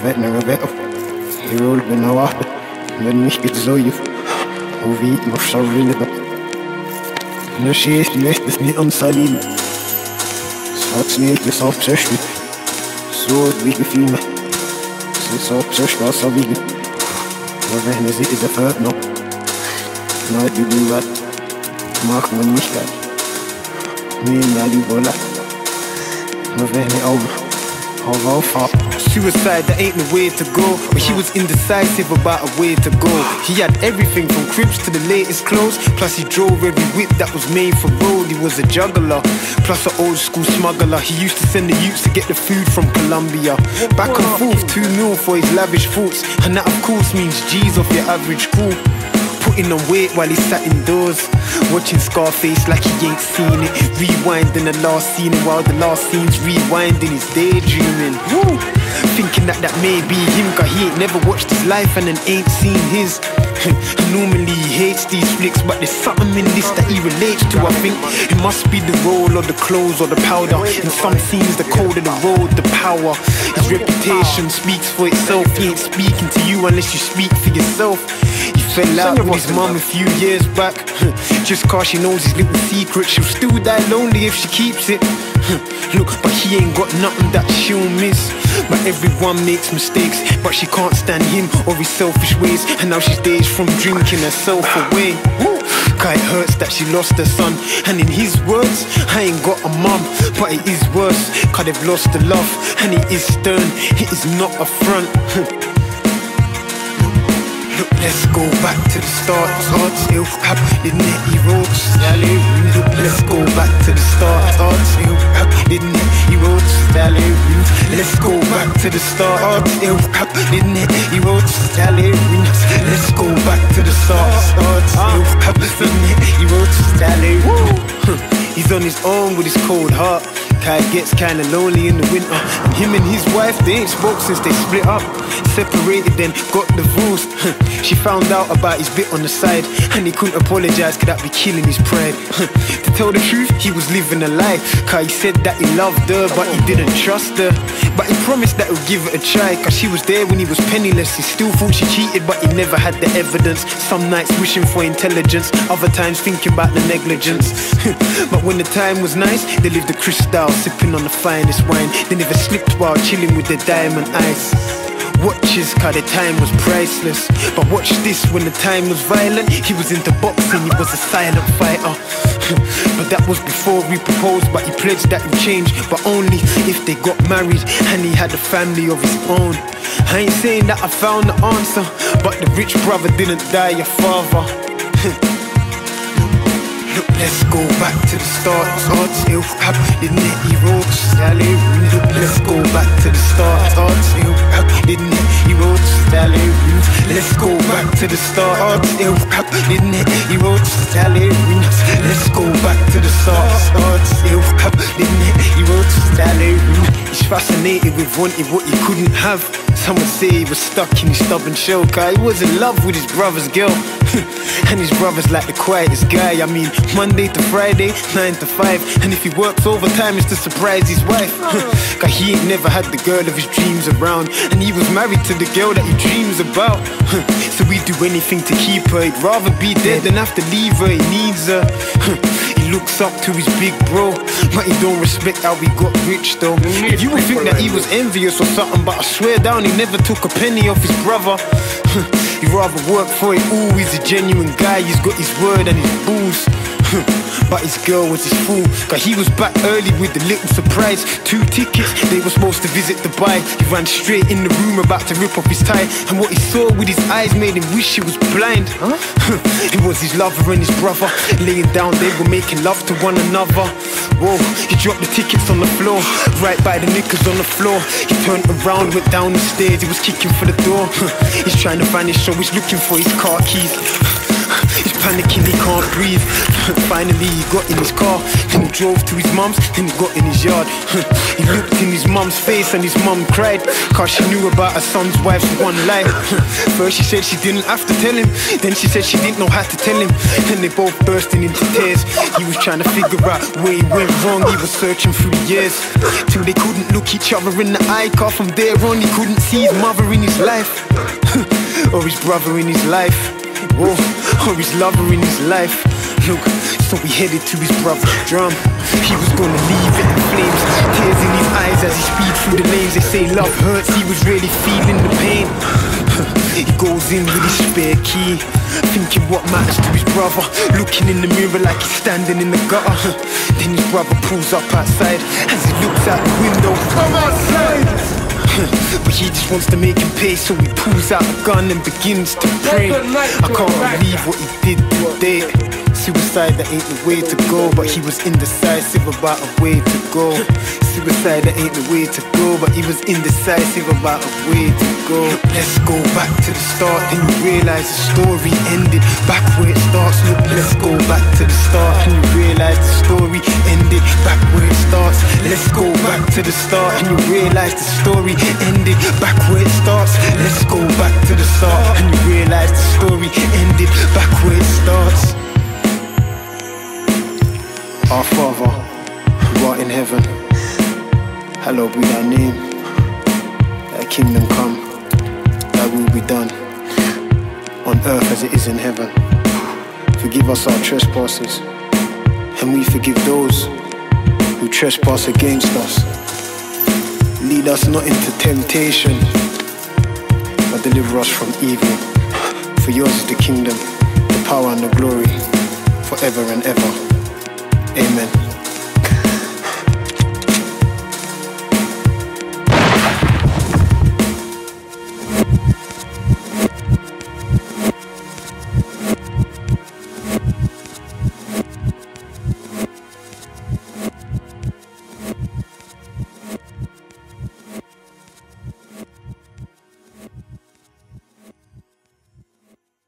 Wretchro Boys bin erwartet, wenn mich gesäuft, wie ich noch schaue. Ne schießt, möchte es nicht anzahlen. Es hat nicht, es hat zerstört. So wie gefühlt mir. Es hat zerstört, so wie gefühlt. Aber wenn es ist, es hört noch. Nein, du bist was. Mach man nicht das. Mir ja die Wolle. Aber wenn ich auf. Suicide, that ain't the way to go. But he was indecisive about a way to go. He had everything from cribs to the latest clothes. Plus he drove every whip that was made for road. He was a juggler, plus an old school smuggler. He used to send the youths to get the food from Colombia. Back and forth, 2 mil for his lavish thoughts. And that of course means G's off your average crew. Putting on weight while he sat indoors, watching Scarface like he ain't seen it. Rewinding the last scene, and while the last scene's rewinding, he's daydreaming. Woo! Thinking that may be him, cause he ain't never watched his life and then ain't seen his. Normally he hates these flicks, but there's something in this that he relates to. I think it must be the role or the clothes or the powder. In some scenes the code of the road, the power. His reputation speaks for itself. He ain't speaking to you unless you speak for yourself. He fell out with his mum a few years back. Just cause she knows his little secret, she'll still die lonely if she keeps it. Look, but he ain't got nothing that she'll miss. But everyone makes mistakes, but she can't stand him or his selfish ways. And now she's days from drinking herself away. Cause it hurts that she lost her son. And in his words, I ain't got a mum, but it is worse, cause they've lost the love. And it is stern, it is not a front. Look, let's go back to the start. J.F.L.W.S, let's go back to the start. J.F.L.W.S, let's go back to the start. J.F.L.W.S, let's go back to the start. He's on his own with his cold heart. Kai gets kinda lonely in the winter. And him and his wife, they ain't spoke since they split up. Separated then, got divorced. She found out about his bit on the side, and he couldn't apologize, cause that'd be killing his pride. To tell the truth, he was living a lie. Cause he said that he loved her, but he didn't trust her. But he promised that he'll give it a try, cause she was there when he was penniless. He still thought she cheated, but he never had the evidence. Some nights wishing for intelligence, other times thinking about the negligence. But when the time was nice, they lived the crystal, sipping on the finest wine. They never slipped while chilling with their diamond eyes. Watches, cause the time was priceless. But watch this, when the time was violent, he was into boxing, he was a silent fighter. But that was before he proposed, but he pledged that he'd change, but only if they got married and he had a family of his own. I ain't saying that I found the answer, but the rich brother didn't die a father. Look, let's go back to the start. J.F.L.W.S, let's go back to the start. J.F.L.W.S, let's go back to the start. J.F.L.W.S, let's go back to the start. He's fascinated with wanting what he couldn't have. Some would say he was stuck in his stubborn shell, cause he was in love with his brother's girl. And his brother's like the quietest guy. I mean, Monday to Friday, 9 to 5. And if he works overtime, it's to surprise his wife. Cause he ain't never had the girl of his dreams around, and he was married to the girl that he dreams about. So he'd do anything to keep her. He'd rather be dead than have to leave her. He needs her. He looks up to his big bro, but he don't respect how he got rich though. You would think that he was envious or something, but I swear down, he never took a penny off his brother. He'd rather work for it all. He's a genuine guy, he's got his word and his booze. But his girl was his fool, cause he was back early with a little surprise. 2 tickets, they were supposed to visit Dubai. He ran straight in the room about to rip off his tie, and what he saw with his eyes made him wish he was blind. It was his lover and his brother laying down, they were making love to one another. Whoa, he dropped the tickets on the floor, right by the knickers on the floor. He turned around, went down the stairs, he was kicking for the door. He's trying to vanish, so he's looking for his car keys. His panicking, he can't breathe. Finally he got in his car, then he drove to his mum's, then he got in his yard. He looked in his mum's face and his mum cried, cause she knew about her son's wife's one lie. First she said she didn't have to tell him, then she said she didn't know how to tell him. Then they both bursting into tears. He was trying to figure out where he went wrong. He was searching through the years till they couldn't look each other in the eye, cause from there on he couldn't see his mother in his life, or his brother in his life, whoa, or his lover in his life. Look, so he headed to his brother's drum. He was gonna leave it in flames, tears in his eyes as he speed through the lanes. They say love hurts, he was really feeling the pain. He goes in with his spare key, thinking what matters to his brother, looking in the mirror like he's standing in the gutter. Then his brother pulls up outside as he looks out the window. Come outside! But he just wants to make him pay, so he pulls out a gun and begins to pray. I can't believe what he did today. Suicide, that ain't the way to go, but he was indecisive about a way to go. Suicide, that ain't the way to go, but he was indecisive about a way to go. Let's go back to the start, then you realize the story ended back where it starts. Look, let's go back to the start, and you realize the story ended back where it starts. Let's go back to the start, and you realize the story ended back where it starts. Let's go back to the start, and you realize the story ended back where it starts. Our Father, who art in heaven, hallowed be thy name. Thy kingdom come, thy will be done, on earth as it is in heaven. Forgive us our trespasses, and we forgive those who trespass against us. Lead us not into temptation, but deliver us from evil. For yours is the kingdom, the power and the glory, forever and ever. Amen.